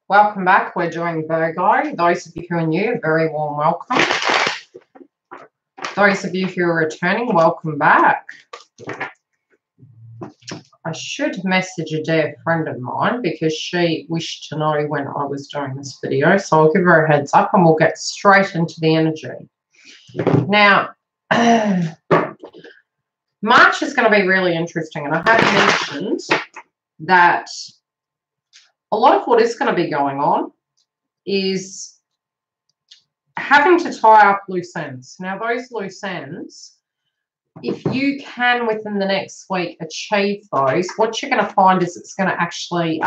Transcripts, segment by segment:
Welcome back. We're doing Virgo. Those of you who are new, a very warm welcome. Those of you who are returning, welcome back. I should message a dear friend of mine because she wished to know when I was doing this video. So I'll give her a heads up and we'll get straight into the energy. Now, March is going to be really interesting. And I have mentioned that a lot of what is going to be going on is having to tie up loose ends. Now, those loose ends, if you can within the next week achieve those, what you're going to find is it's going to actually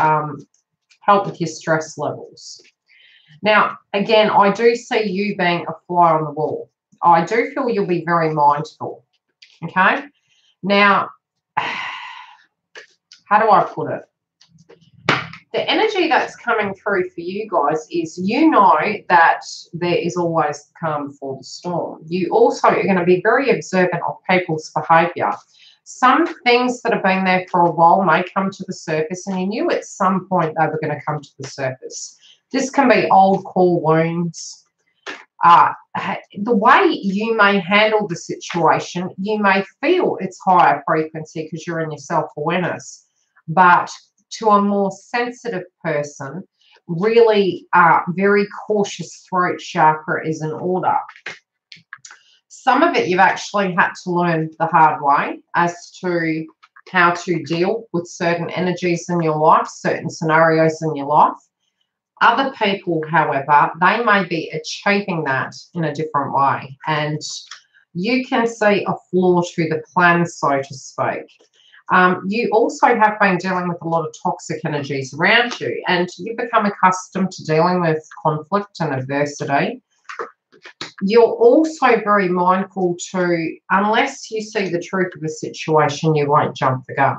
help with your stress levels. Now, again, I do see you being a fly on the wall. I do feel you'll be very mindful, okay? Now, how do I put it? The energy that's coming through for you guys is you know that there is always the calm before the storm. You also are going to be very observant of people's behaviour. Some things that have been there for a while may come to the surface, and you knew at some point they were going to come to the surface. This can be old core wounds. The way you may handle the situation, you may feel it's higher frequency because you're in your self-awareness, but to a more sensitive person, really very cautious throat chakra is in order. Some of it you've actually had to learn the hard way as to how to deal with certain energies in your life, certain scenarios in your life. Other people, however, they may be achieving that in a different way. And you can see a flaw to the plan, so to speak. You also have been dealing with a lot of toxic energies around you, and you've become accustomed to dealing with conflict and adversity. You're also very mindful to, unless you see the truth of a situation, you won't jump the gun.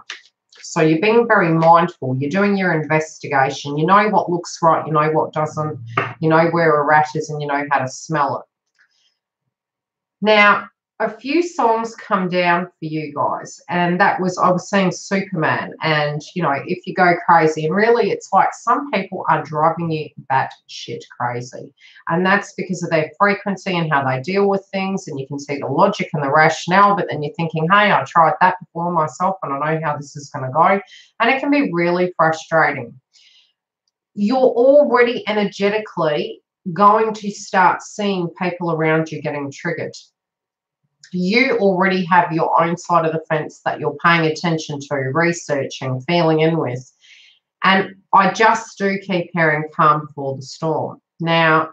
So you're being very mindful. You're doing your investigation. You know what looks right. You know what doesn't. You know where a rat is and you know how to smell it. Now, a few songs come down for you guys, and that was, I was seeing Superman, and you know, if you go crazy, and really it's like some people are driving you batshit crazy, and that's because of their frequency and how they deal with things, and you can see the logic and the rationale, but then you're thinking, hey, I tried that before myself and I know how this is going to go, and it can be really frustrating. You're already energetically going to start seeing people around you getting triggered. You already have your own side of the fence that you're paying attention to, researching, feeling in with. And I just do keep hearing calm before the storm. Now,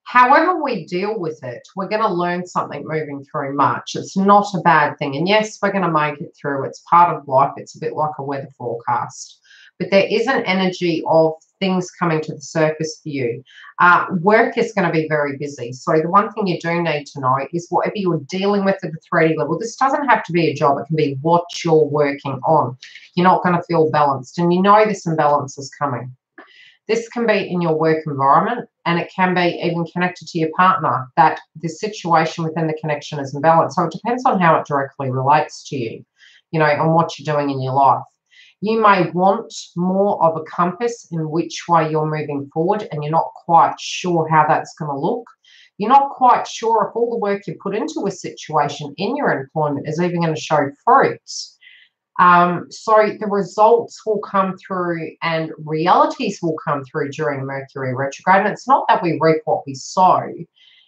however we deal with it, we're going to learn something moving through March. It's not a bad thing. And yes, we're going to make it through. It's part of life. It's a bit like a weather forecast. But there is an energy of things coming to the surface for you. Work is going to be very busy. So the one thing you do need to know is whatever you're dealing with at the 3D level, this doesn't have to be a job. It can be what you're working on. You're not going to feel balanced. And you know this imbalance is coming. This can be in your work environment, and it can be even connected to your partner, that the situation within the connection is imbalanced. So it depends on how it directly relates to you, you know, and what you're doing in your life. You may want more of a compass in which way you're moving forward, and you're not quite sure how that's going to look. You're not quite sure if all the work you put into a situation in your employment is even going to show fruits. So the results will come through and realities will come through during Mercury retrograde. And it's not that we reap what we sow.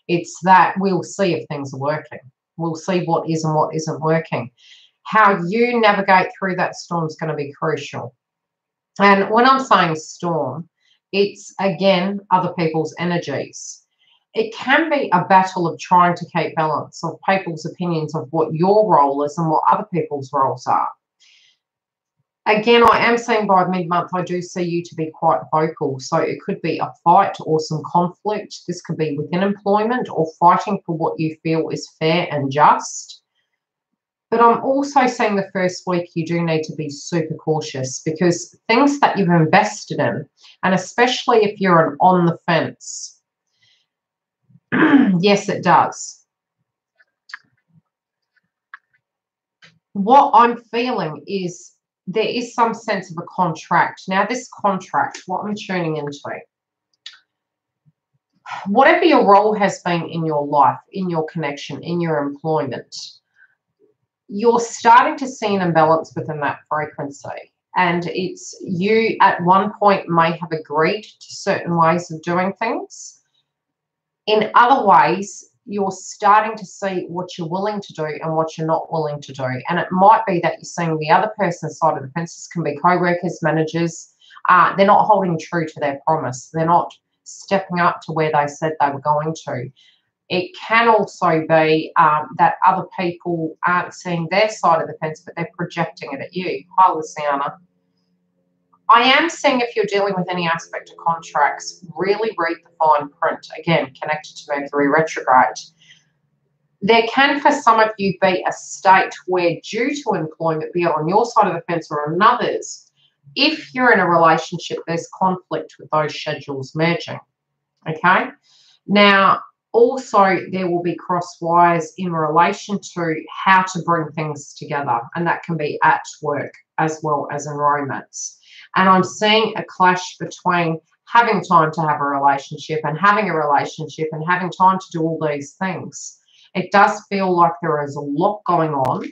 It's that we'll see if things are working. We'll see what is and what isn't working. How you navigate through that storm is going to be crucial. And when I'm saying storm, it's, again, other people's energies. It can be a battle of trying to keep balance of people's opinions of what your role is and what other people's roles are. Again, I am seeing by mid-month, I do see you to be quite vocal. So it could be a fight or some conflict. This could be within employment or fighting for what you feel is fair and just. But I'm also seeing the first week you do need to be super cautious, because things that you've invested in, and especially if you're on the fence, yes, it does. What I'm feeling is there is some sense of a contract. Now, this contract, what I'm tuning into, whatever your role has been in your life, in your connection, in your employment, you're starting to see an imbalance within that frequency. And it's you at one point may have agreed to certain ways of doing things. In other ways, you're starting to see what you're willing to do and what you're not willing to do. And it might be that you're seeing the other person's side of the fence. This can be co-workers, managers. They're not holding true to their promise. They're not stepping up to where they said they were going to. It can also be that other people aren't seeing their side of the fence, but they're projecting it at you. Hi, Luciana. I am seeing if you're dealing with any aspect of contracts, really read the fine print. Again, connected to Mercury retrograde. There can, for some of you, be a state where due to employment, be it on your side of the fence or another's, if you're in a relationship, there's conflict with those schedules merging. Okay? Now, also, there will be cross wires in relation to how to bring things together, and that can be at work as well as in romance. And I'm seeing a clash between having time to have a relationship and having a relationship and having time to do all these things. It does feel like there is a lot going on.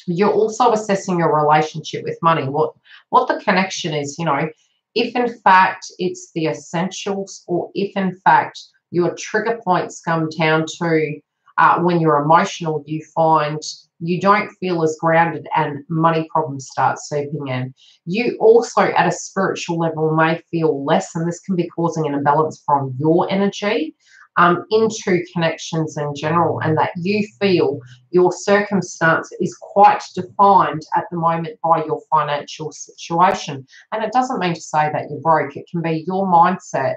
You're also assessing your relationship with money, what the connection is, you know, if in fact it's the essentials, or if in fact your trigger points come down to when you're emotional, you find you don't feel as grounded and money problems start seeping in. You also at a spiritual level may feel less, and this can be causing an imbalance from your energy into connections in general, and that you feel your circumstance is quite defined at the moment by your financial situation. And it doesn't mean to say that you're broke. It can be your mindset.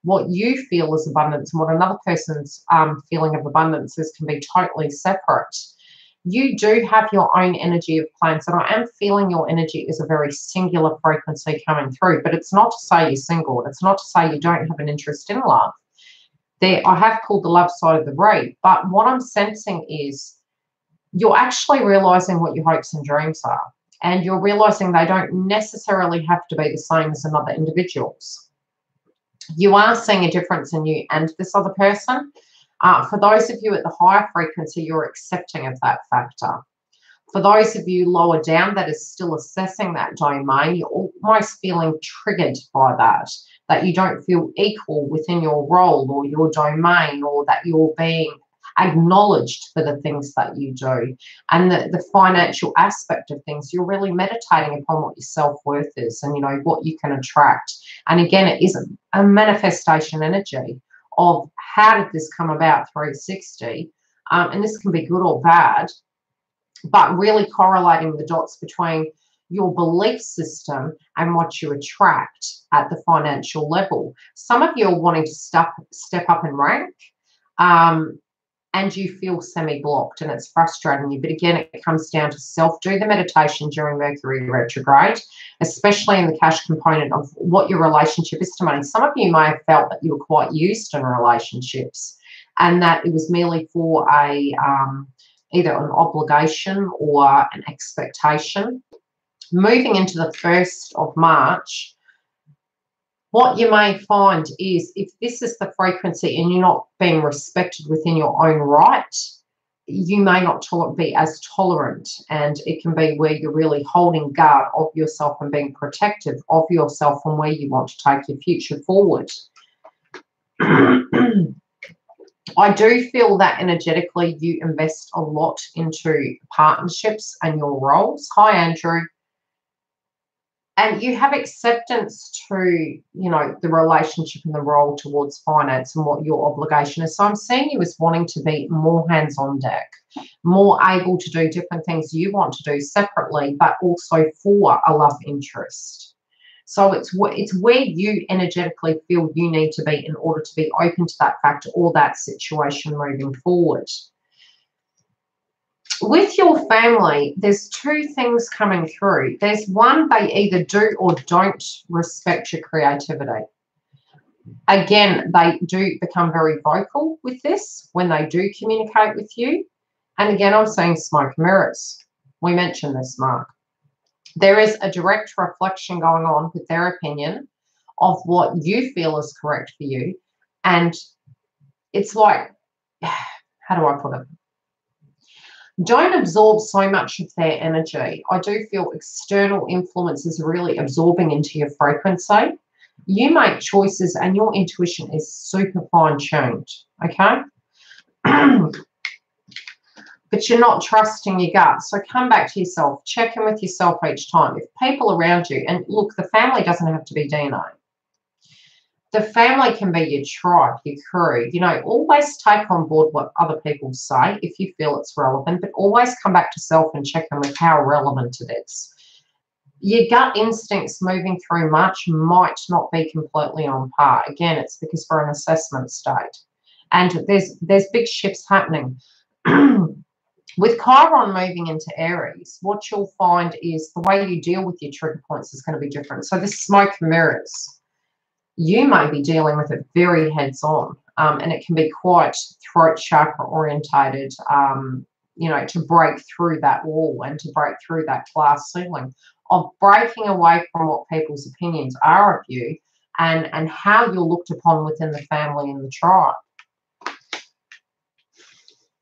What you feel is abundance and what another person's feeling of abundance is can be totally separate. You do have your own energy of plans, and I am feeling your energy is a very singular frequency coming through, but it's not to say you're single. It's not to say you don't have an interest in love. There, I have called the love side of the read, but what I'm sensing is you're actually realizing what your hopes and dreams are, and you're realizing they don't necessarily have to be the same as another individual's. You are seeing a difference in you and this other person. For those of you at the higher frequency, you're accepting of that factor. For those of you lower down that is still assessing that domain, you're almost feeling triggered by that you don't feel equal within your role or your domain, or that you're being acknowledged for the things that you do. And the financial aspect of things, you're really meditating upon what your self-worth is and, you know, what you can attract. And again, it is a manifestation energy of how did this come about 360, and this can be good or bad, but really correlating the dots between your belief system and what you attract at the financial level. Some of you are wanting to step up in rank, and you feel semi-blocked and it's frustrating you. But again, it comes down to self. Do the meditation during Mercury retrograde, especially in the cash component of what your relationship is to money. Some of you may have felt that you were quite used in relationships and that it was merely for a either an obligation or an expectation. Moving into the 1st of March, what you may find is if this is the frequency and you're not being respected within your own right, you may not be as tolerant, and it can be where you're really holding guard of yourself and being protective of yourself and where you want to take your future forward. I do feel that energetically you invest a lot into partnerships and your roles. Hi, Andrew. And you have acceptance to, you know, the relationship and the role towards finance and what your obligation is. So I'm seeing you as wanting to be more hands on deck, more able to do different things you want to do separately, but also for a love interest. So it's where you energetically feel you need to be in order to be open to that factor or that situation moving forward. With your family, there's 2 things coming through. There's one, they either do or don't respect your creativity. Again, they do become very vocal with this when they do communicate with you. And again, I'm saying smoke and mirrors. We mentioned this, Mark. There is a direct reflection going on with their opinion of what you feel is correct for you. And it's like, how do I put it? Don't absorb so much of their energy. I do feel external influence is really absorbing into your frequency. You make choices and your intuition is super fine-tuned, okay? But you're not trusting your gut. So come back to yourself. Check in with yourself each time. If people around you, and look, the family doesn't have to be DNA. The family can be your tribe, your crew. You know, always take on board what other people say if you feel it's relevant, but always come back to self and check in with how relevant it is. Your gut instincts moving through March might not be completely on par. Again, it's because we're in assessment state. And there's big shifts happening. With Chiron moving into Aries, what you'll find is the way you deal with your trigger points is going to be different. So this smoke and mirrors, you may be dealing with it very heads-on, and it can be quite throat chakra orientated, you know, to break through that wall and to break through that glass ceiling of breaking away from what people's opinions are of you and how you're looked upon within the family and the tribe.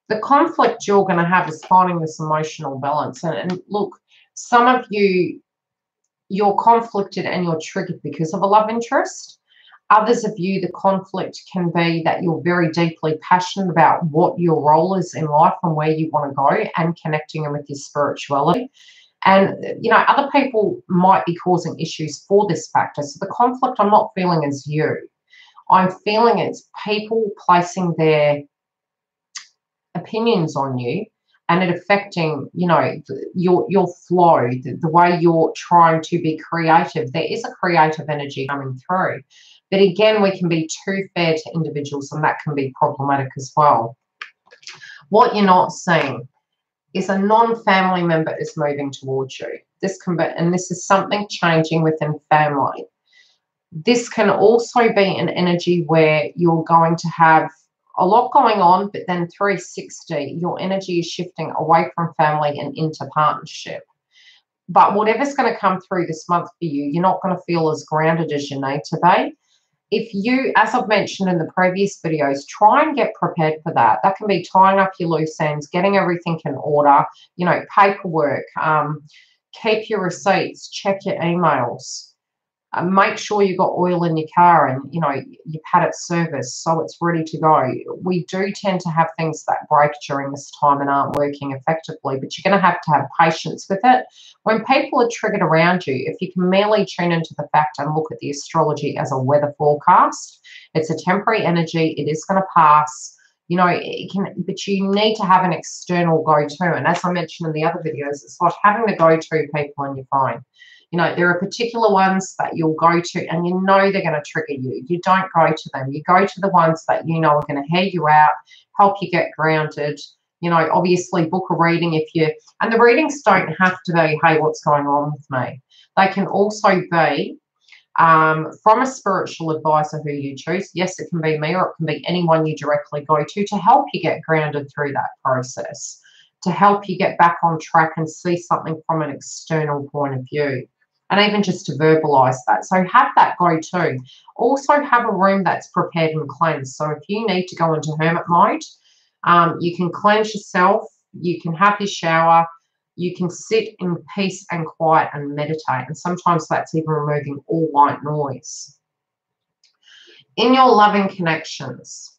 The conflict you're going to have is finding this emotional balance. And look, some of you, you're conflicted and you're triggered because of a love interest. Others of you, the conflict can be that you're very deeply passionate about what your role is in life and where you want to go and connecting in with your spirituality. And, you know, other people might be causing issues for this factor. So the conflict I'm not feeling is you. I'm feeling it's people placing their opinions on you and it affecting, you know, your flow, the way you're trying to be creative. There is a creative energy coming through. But again, we can be too fair to individuals and that can be problematic as well. What you're not seeing is a non-family member is moving towards you. This can be, and this is something changing within family. This can also be an energy where you're going to have a lot going on, but then 360, your energy is shifting away from family and into partnership. But whatever's going to come through this month for you, you're not going to feel as grounded as you need to be. If you, as I've mentioned in the previous videos, try and get prepared for that. That can be tying up your loose ends, getting everything in order, you know, paperwork, keep your receipts, check your emails. Make sure you've got oil in your car and, you know, you've had it serviced so it's ready to go. We do tend to have things that break during this time and aren't working effectively, but you're going to have patience with it. When people are triggered around you, if you can merely tune into the fact and look at the astrology as a weather forecast, it's a temporary energy. It is going to pass. You know, it can, but you need to have an external go-to. And as I mentioned in the other videos, it's like having the go-to people on your phone. You know, there are particular ones that you'll go to and you know they're going to trigger you. You don't go to them. You go to the ones that you know are going to hear you out, help you get grounded. You know, obviously book a reading if you, and the readings don't have to be, hey, what's going on with me? They can also be from a spiritual advisor who you choose. Yes, it can be me or it can be anyone you directly go to help you get grounded through that process, to help you get back on track and see something from an external point of view. And even just to verbalize that. So have that go-to. Also have a room that's prepared and cleansed. So if you need to go into hermit mode, you can cleanse yourself, you can have your shower, you can sit in peace and quiet and meditate. And sometimes that's even removing all white noise. In your loving connections,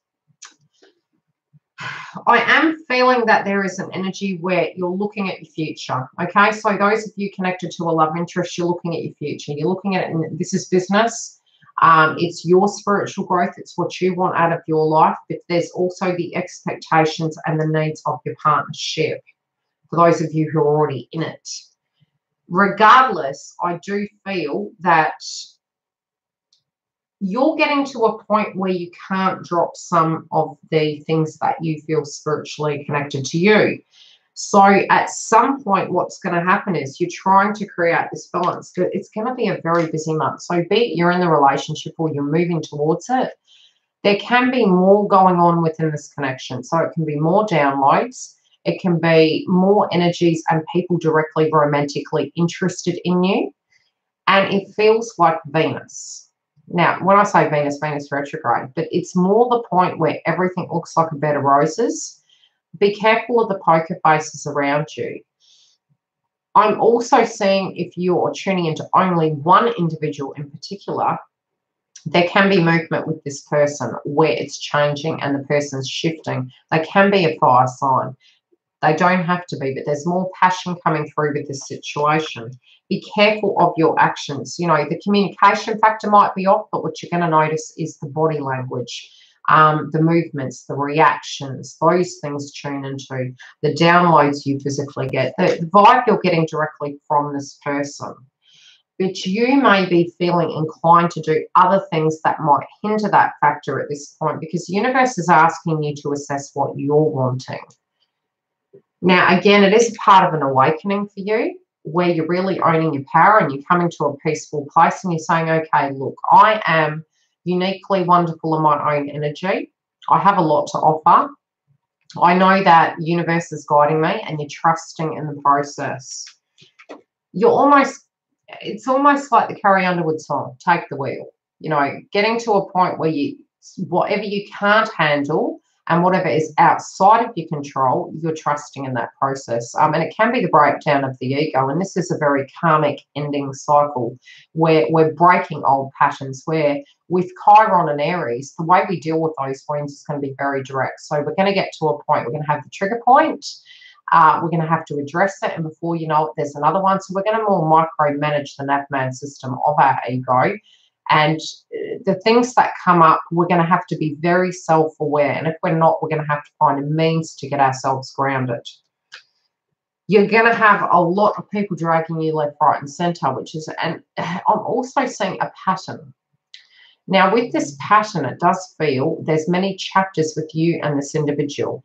I am feeling that there is an energy where you're looking at your future. Okay, so those of you connected to a love interest, you're looking at your future. You're looking at it, and this is business. It's your spiritual growth. It's what you want out of your life. But there's also the expectations and the needs of your partnership for those of you who are already in it. Regardless, I do feel that you're getting to a point where you can't drop some of the things that you feel spiritually connected to you. So at some point, what's going to happen is you're trying to create this balance. It's going to be a very busy month. So be it you're in the relationship or you're moving towards it, there can be more going on within this connection. So it can be more downloads. It can be more energies and people directly romantically interested in you. And it feels like Venus. Now, when I say Venus, Venus retrograde, but it's more the point where everything looks like a bed of roses. Be careful of the poker faces around you. I'm also seeing, if you're tuning into only one individual in particular, there can be movement with this person where it's changing and the person's shifting. They can be a fire sign. They don't have to be, but there's more passion coming through with this situation. Be careful of your actions. You know, the communication factor might be off, but what you're going to notice is the body language, the movements, the reactions, those things tune into, the downloads you physically get, the vibe you're getting directly from this person. But you may be feeling inclined to do other things that might hinder that factor at this point, because the universe is asking you to assess what you're wanting. Now, again, it is part of an awakening for you where you're really owning your power and you're coming to a peaceful place and you're saying, okay, look, I am uniquely wonderful in my own energy. I have a lot to offer. I know that the universe is guiding me, and you're trusting in the process. It's almost like the Carrie Underwood song, Take the Wheel. You know, getting to a point where whatever you can't handle and whatever is outside of your control, you're trusting in that process. And it can be the breakdown of the ego. And this is a very karmic ending cycle where we're breaking old patterns, where with Chiron and Aries, the way we deal with those wounds is going to be very direct. So we're going to get to a point, we're going to have the trigger point. We're going to have to address it. And before you know it, there's another one. So we're going to more micromanage the NavMan system of our ego. And the things that come up, we're going to have to be very self-aware. And if we're not, we're going to have to find a means to get ourselves grounded. You're going to have a lot of people dragging you left, right, and center, and I'm also seeing a pattern. Now, with this pattern, it does feel there's many chapters with you and this individual.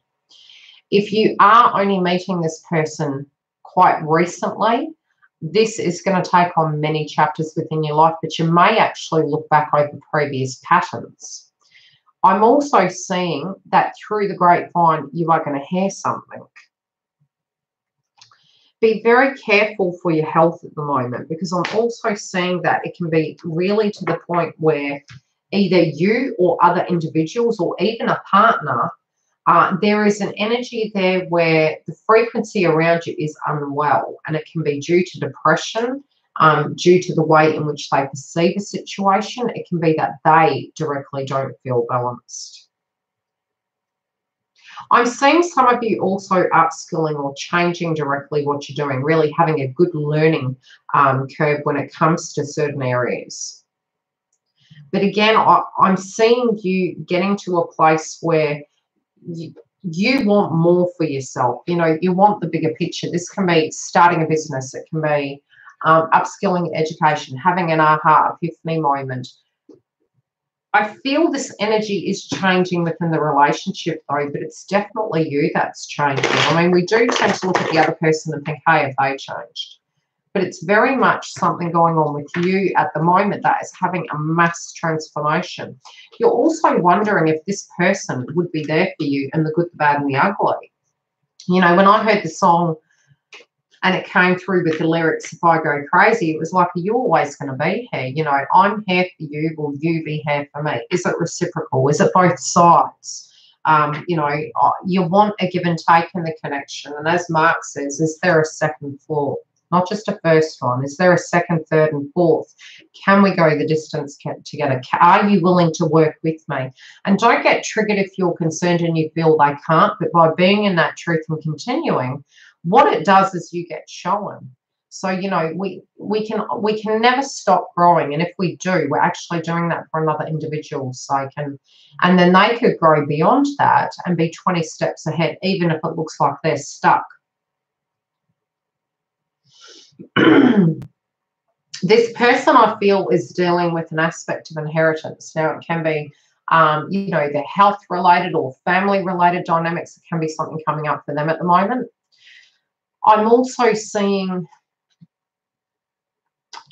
If you are only meeting this person quite recently, this is going to take on many chapters within your life, but you may actually look back over previous patterns. I'm also seeing that through the grapevine, you are going to hear something. Be very careful for your health at the moment, because I'm also seeing that it can be really to the point where either you or other individuals or even a partner, there is an energy there where the frequency around you is unwell, and it can be due to depression, due to the way in which they perceive a situation. It can be that they directly don't feel balanced. I'm seeing some of you also upskilling or changing directly what you're doing, really having a good learning curve when it comes to certain areas. But again, I'm seeing you getting to a place where you want more for yourself. You know, you want the bigger picture. This can be starting a business. It can be upskilling, education, having an aha epiphany moment. I feel this energy is changing within the relationship though, but it's definitely you that's changing. I mean, we do tend to look at the other person and think, hey, have they changed? But it's very much something going on with you at the moment that is having a mass transformation. You're also wondering if this person would be there for you in the good, the bad, and the ugly. You know, when I heard the song and it came through with the lyrics, if I go crazy, it was like, are you always going to be here? You know, I'm here for you. Will you be here for me? Is it reciprocal? Is it both sides? You know, you want a give and take in the connection. And as Mark says, is there a second floor? Not just a first one. Is there a second, third, and fourth? Can we go the distance together? Are you willing to work with me? And don't get triggered if you're concerned and you feel they can't. But by being in that truth and continuing, what it does is you get shown. So, you know, we can never stop growing. And if we do, we're actually doing that for another individual's sake. And then they could grow beyond that and be 20 steps ahead, even if it looks like they're stuck. This person, I feel, is dealing with an aspect of inheritance. Now, it can be, you know, the health-related or family-related dynamics. It can be something coming up for them at the moment. I'm also seeing,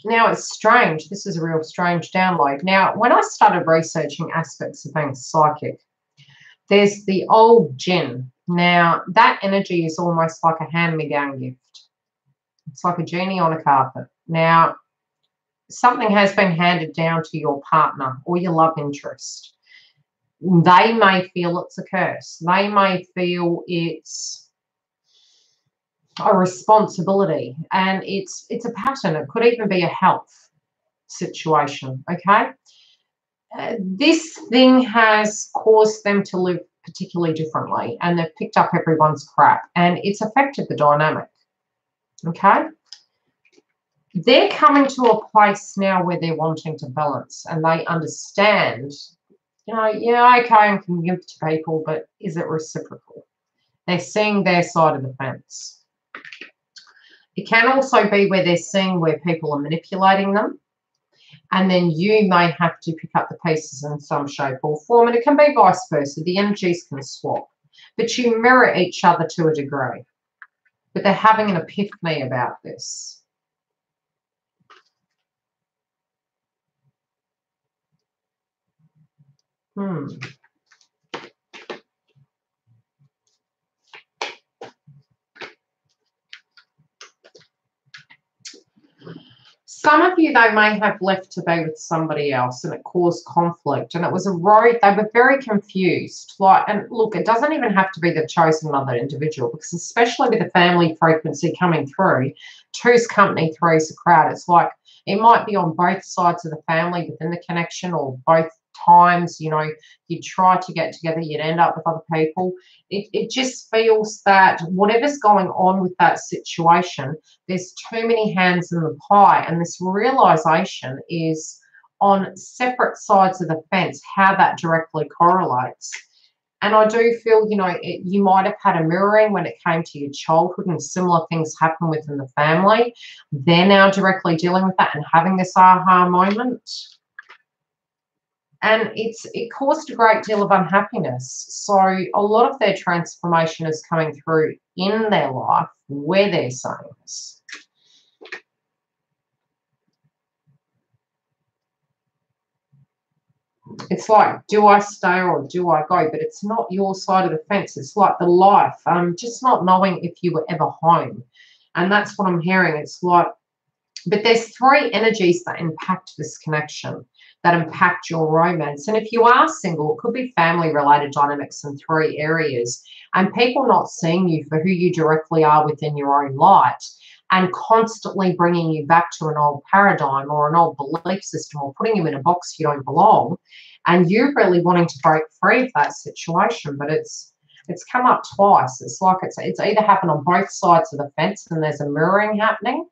now it's strange, this is a real strange download. Now, when I started researching aspects of being psychic, there's the old jinn Now, that energy is almost like a hand-me-down gift. It's like a genie on a carpet. Now, something has been handed down to your partner or your love interest. They may feel it's a curse. They may feel it's a responsibility, and it's a pattern. It could even be a health situation, okay? This thing has caused them to live particularly differently, and they've picked up everyone's crap, and it's affected the dynamic, okay? They're coming to a place now where they're wanting to balance, and they understand, you know, yeah, okay, I can give to people, but is it reciprocal? They're seeing their side of the fence. It can also be where they're seeing where people are manipulating them, and then you may have to pick up the pieces in some shape or form, and it can be vice versa. The energies can swap, but you mirror each other to a degree. But they're having an epiphany about this. Some of you, they may have left to be with somebody else, and it caused conflict, and it was a road. They were very confused. Like, and look, it doesn't even have to be they've chosen another individual, because especially with the family frequency coming through, two's company, three's a crowd. It's like it might be on both sides of the family within the connection, or both times, you know, you try to get together, you'd end up with other people. It just feels that whatever's going on with that situation, there's too many hands in the pie, and this realization is on separate sides of the fence, how that directly correlates. And I do feel, you know, you might have had a mirroring when it came to your childhood, and similar things happen within the family. They're now directly dealing with that and having this aha moment. And it caused a great deal of unhappiness. So a lot of their transformation is coming through in their life where they're saying this. It's like, do I stay or do I go? But it's not your side of the fence. It's like the life, just not knowing if you were ever home. And that's what I'm hearing. It's like, but there's three energies that impact this connection, that impact your romance. And if you are single, it could be family-related dynamics in three areas, and people not seeing you for who you directly are within your own light, and constantly bringing you back to an old paradigm or an old belief system, or putting you in a box you don't belong, and you're really wanting to break free of that situation. But it's come up twice. It's like it's either happened on both sides of the fence, and there's a mirroring happening.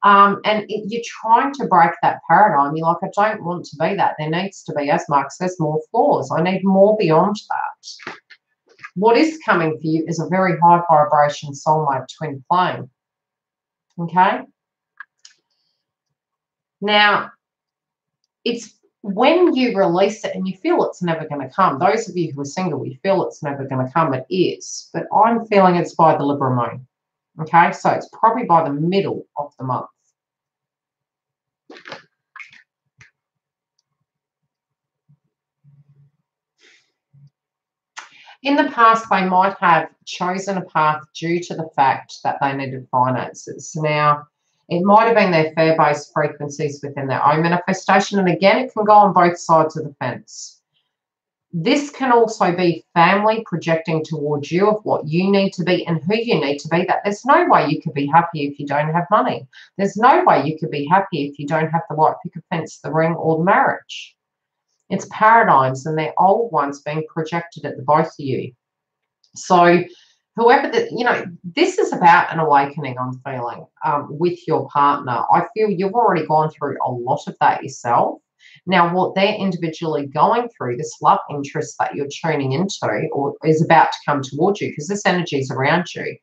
You're trying to break that paradigm. You're like, I don't want to be that. There needs to be, as Mark says, more floors. I need more beyond that. What is coming for you is a very high vibration soulmate twin flame. Okay? Now, it's when you release it and you feel it's never going to come. Those of you who are single, you feel it's never going to come. It is. But I'm feeling it's by the Libra moon. Okay? So it's probably by the middle of the month. In the past, they might have chosen a path due to the fact that they needed finances. Now, it might have been their fear-based frequencies within their own manifestation. And again, it can go on both sides of the fence. This can also be family projecting towards you of what you need to be and who you need to be. That there's no way you could be happy if you don't have money. There's no way you could be happy if you don't have the right picket fence, the ring, or the marriage. It's paradigms, and they're old ones being projected at the both of you. So whoever that, you know, this is about an awakening, I'm feeling, with your partner. I feel you've already gone through a lot of that yourself. Now, what they're individually going through, this love interest that you're tuning into or is about to come towards you, because this energy is around you,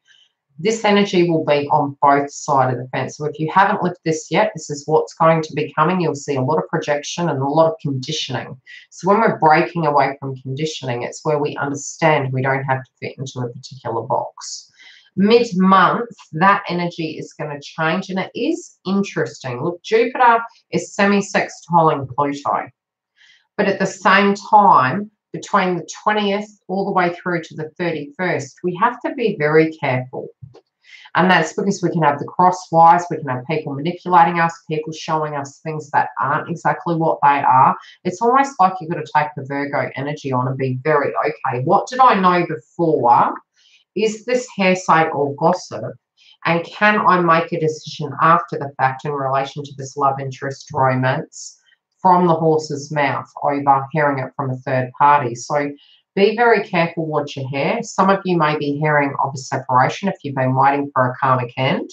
this energy will be on both sides of the fence. So if you haven't lived this yet, this is what's going to be coming. You'll see a lot of projection and a lot of conditioning. So when we're breaking away from conditioning, it's where we understand we don't have to fit into a particular box. Mid-month, that energy is going to change, and it is interesting. Look, Jupiter is semi-sextiling Pluto, but at the same time, between the 20th all the way through to the 31st, we have to be very careful. And that's because we can have the crosswise, we can have people manipulating us, people showing us things that aren't exactly what they are. It's almost like you've got to take the Virgo energy on and be very, okay, what did I know before? Is this hearsay or gossip? And can I make a decision after the fact in relation to this love interest romance from the horse's mouth over hearing it from a third party? So be very careful what you hear. Some of you may be hearing of a separation if you've been waiting for a karmic end.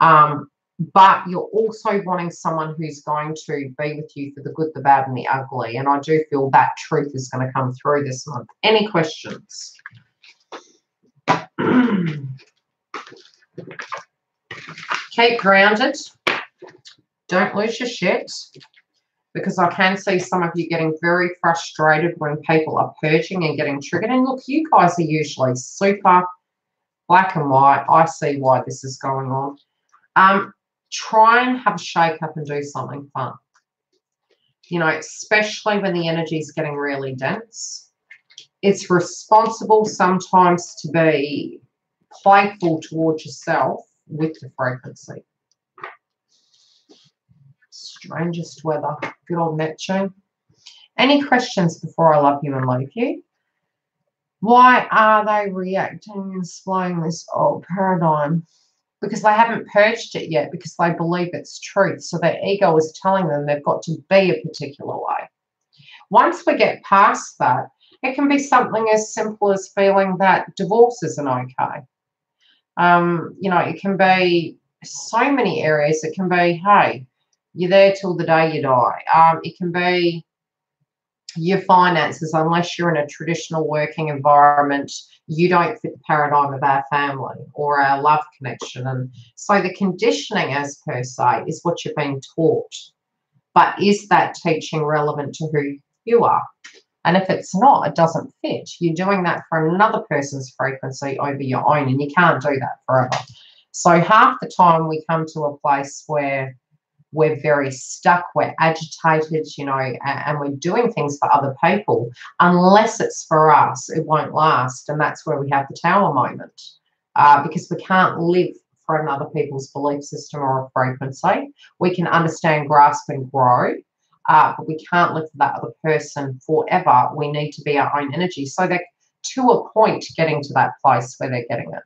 But you're also wanting someone who's going to be with you for the good, the bad, and the ugly. And I do feel that truth is going to come through this month. Any questions? Keep grounded. Don't lose your shit. Because I can see some of you getting very frustrated when people are purging and getting triggered. And look, you guys are usually super black and white. I see why this is going on. Try and have a shake up and do something fun. You know, especially when the energy is getting really dense. It's responsible sometimes to be playful towards yourself with the frequency. Strangest weather. Good old Neptune. Any questions before I love you and leave you? Why are they reacting and displaying this old paradigm? Because they haven't purged it yet, because they believe it's truth. So their ego is telling them they've got to be a particular way. Once we get past that, it can be something as simple as feeling that divorce isn't okay. You know, it can be so many areas. It can be, hey, you're there till the day you die. It can be your finances. Unless you're in a traditional working environment, you don't fit the paradigm of our family or our love connection. And so the conditioning, as per se, is what you're being taught. But is that teaching relevant to who you are? And if it's not, it doesn't fit. You're doing that for another person's frequency over your own, and you can't do that forever. So half the time we come to a place where we're very stuck, we're agitated, you know, and we're doing things for other people. Unless it's for us, it won't last. And that's where we have the tower moment, because we can't live for another people's belief system or a frequency. We can understand, grasp, and grow, but we can't live for that other person forever. We need to be our own energy. So they're to a point getting to that place where they're getting it.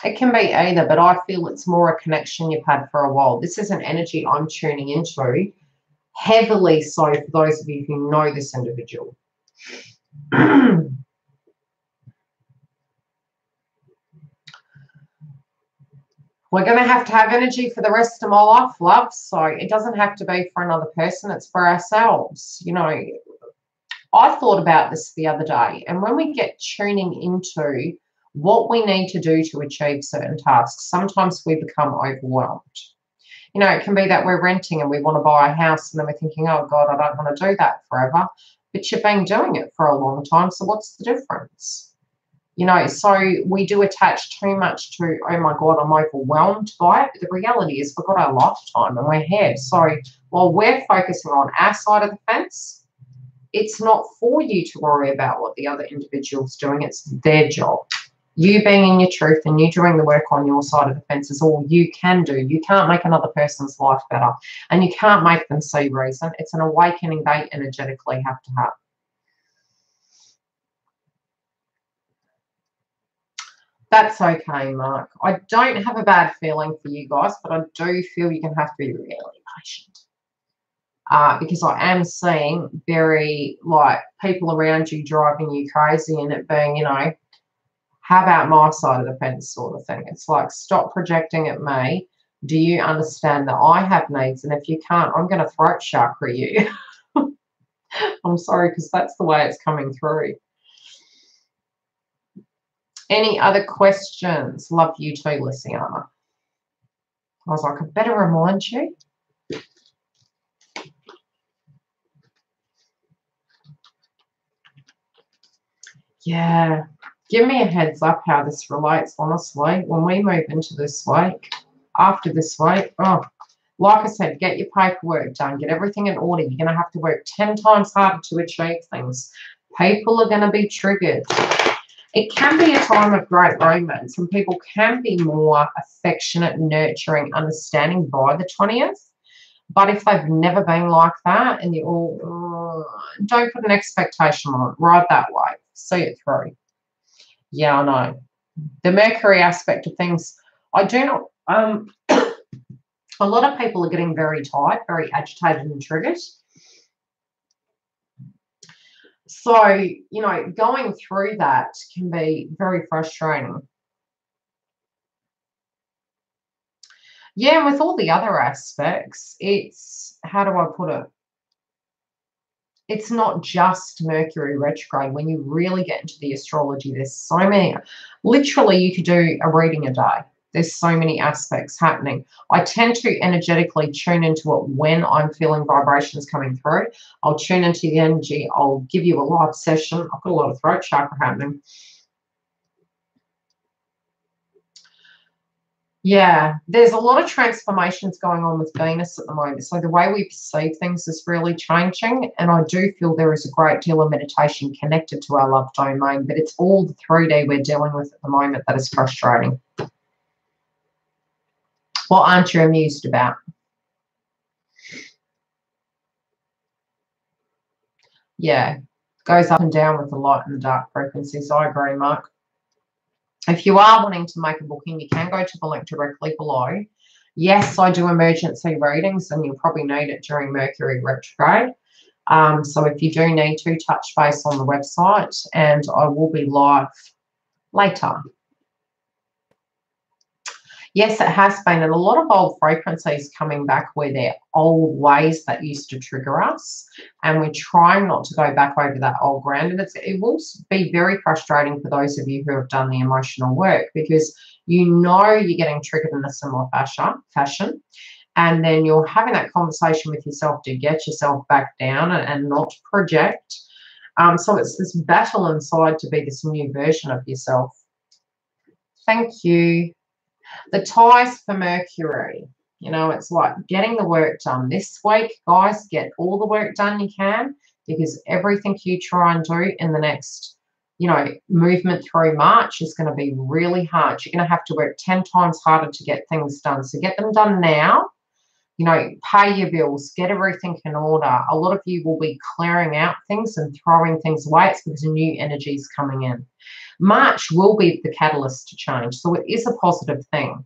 It can be either, but I feel it's more a connection you've had for a while. This is an energy I'm tuning into, heavily so for those of you who know this individual. We're going to have energy for the rest of my life, love. So it doesn't have to be for another person. It's for ourselves. You know, I thought about this the other day, and when we get tuning into what we need to do to achieve certain tasks, sometimes we become overwhelmed. You know, it can be that we're renting and we want to buy a house, and then we're thinking, oh God, I don't want to do that forever. But you've been doing it for a long time, so what's the difference? You know, so we do attach too much to, oh my God, I'm overwhelmed by it. But the reality is we've got our lifetime and we're here. So while we're focusing on our side of the fence, it's not for you to worry about what the other individual's doing. It's their job. You being in your truth and you doing the work on your side of the fence is all you can do. You can't make another person's life better, and you can't make them see reason. It's an awakening they energetically have to have. That's okay, Mark. I don't have a bad feeling for you guys, but I do feel you're going to have to be really patient. Because I am seeing very, like, people around you driving you crazy, and it being, you know, how about my side of the fence sort of thing. It's like, stop projecting at me. Do you understand that I have needs? And if you can't, I'm going to throat chakra you. I'm sorry, because that's the way it's coming through. Any other questions? Love you too, Luciana. I was like, I better remind you. Yeah. Give me a heads up how this relates, honestly. When we move into this week, after this week, oh, Like I said, get your paperwork done, get everything in order. You're going to have to work 10 times harder to achieve things. People are going to be triggered. It can be a time of great romance, and people can be more affectionate, nurturing, understanding by the 20th. But if they've never been like that and you all, don't put an expectation on it. Ride that way. See it through. Yeah, I know. The Mercury aspect of things, I do not, a lot of people are getting very tight, very agitated and triggered. So, you know, going through that can be very frustrating. Yeah, and with all the other aspects, it's, how do I put it? It's not just Mercury retrograde. When you really get into the astrology, there's so many. Literally, you could do a reading a day. There's so many aspects happening. I tend to energetically tune into it when I'm feeling vibrations coming through. I'll tune into the energy. I'll give you a live session. I've got a lot of throat chakra happening. Yeah, there's a lot of transformations going on with Venus at the moment. So the way we perceive things is really changing. And I do feel there is a great deal of meditation connected to our love domain, but it's all the 3D we're dealing with at the moment that is frustrating. What aren't you amused about? Yeah, goes up and down with the light and the dark frequencies. I agree, Mark. If you are wanting to make a booking, you can go to the link directly below. Yes, I do emergency readings, and you'll probably need it during Mercury retrograde. So if you do need to, touch base on the website, and I will be live later. Yes, it has been, and a lot of old frequencies coming back where they're old ways that used to trigger us, and we're trying not to go back over that old ground. And it will be very frustrating for those of you who have done the emotional work, because you know you're getting triggered in a similar fashion, and then you're having that conversation with yourself to get yourself back down and not project. So it's this battle inside to be this new version of yourself. Thank you. The ties for Mercury, you know, it's like getting the work done this week, guys. Get all the work done you can, because everything you try and do in the next, you know, movement through March is going to be really hard. You're going to have to work 10 times harder to get things done. So get them done now. You know, pay your bills, get everything in order. A lot of you will be clearing out things and throwing things away. It's because new energy is coming in. March will be the catalyst to change. So it is a positive thing,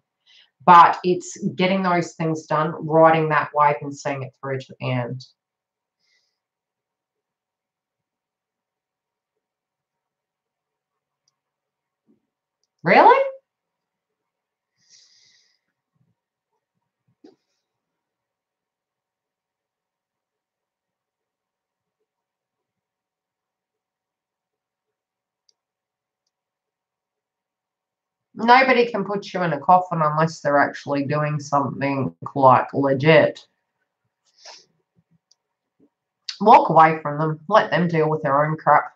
but it's getting those things done, riding that wave and seeing it through to the end. Really? Nobody can put you in a coffin unless they're actually doing something like legit. Walk away from them. Let them deal with their own crap.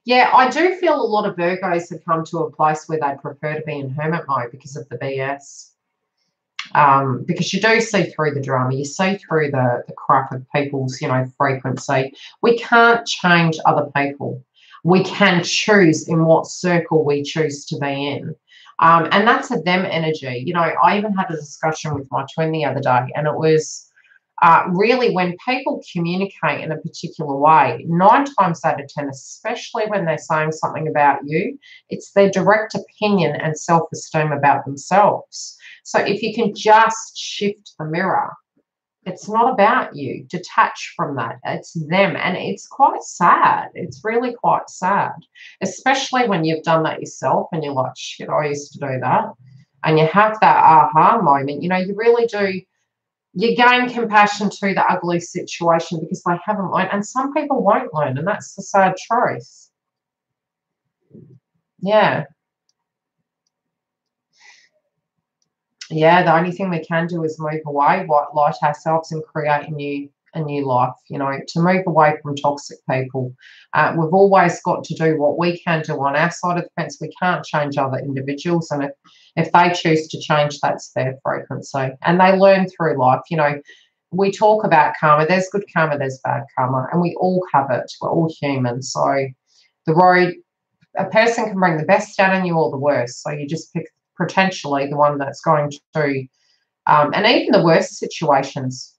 Yeah, I do feel a lot of Virgos have come to a place where they prefer to be in hermit mode because of the BS. Because you do see through the drama, you see through the crap of people's, you know, frequency. We can't change other people. We can choose in what circle we choose to be in. And that's a them energy. You know, I even had a discussion with my twin the other day, and it was really when people communicate in a particular way, 9 times out of 10, especially when they're saying something about you, it's their direct opinion and self-esteem about themselves. So if you can just shift the mirror, it's not about you. Detach from that. It's them. And it's quite sad. It's really quite sad, especially when you've done that yourself and you're like, shit, I used to do that. And you have that aha moment. You know, you really do. You gain compassion to the ugly situation because they haven't learned. And some people won't learn. And that's the sad truth. Yeah. Yeah, the only thing we can do is move away, light ourselves, and create a new a new life, you know, to move away from toxic people. We've always got to do what we can do on our side of the fence. We can't change other individuals, and if they choose to change, that's their frequency. And they learn through life. You know, we talk about karma. There's good karma, there's bad karma, and we all have it. We're all human. So the road, a person can bring the best out in you or the worst. So you just pick potentially the one that's going to, and even the worst situations,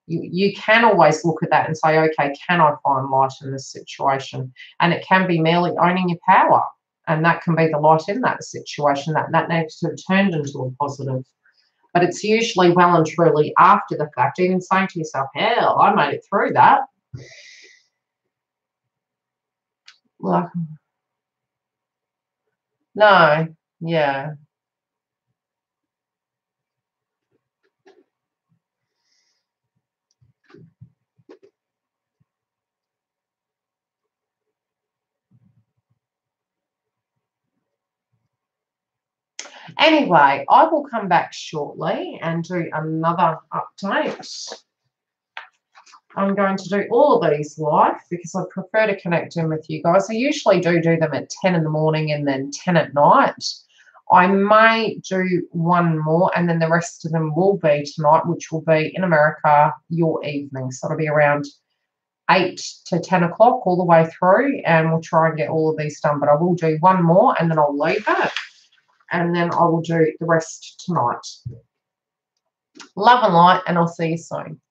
you can always look at that and say, okay, can I find light in this situation? And it can be merely owning your power. And that can be the light in that situation, that needs to be turned into a positive. But it's usually well and truly after the fact, even saying to yourself, hell, I made it through that. Like, no, yeah. Anyway, I will come back shortly and do another update. I'm going to do all of these live because I prefer to connect in with you guys. I usually do them at 10 in the morning and then 10 at night. I may do one more and then the rest of them will be tonight, which will be in America, your evening. So it'll be around 8 to 10 o'clock all the way through, and we'll try and get all of these done. But I will do one more and then I'll leave it, and then I will do the rest tonight. Love and light, and I'll see you soon.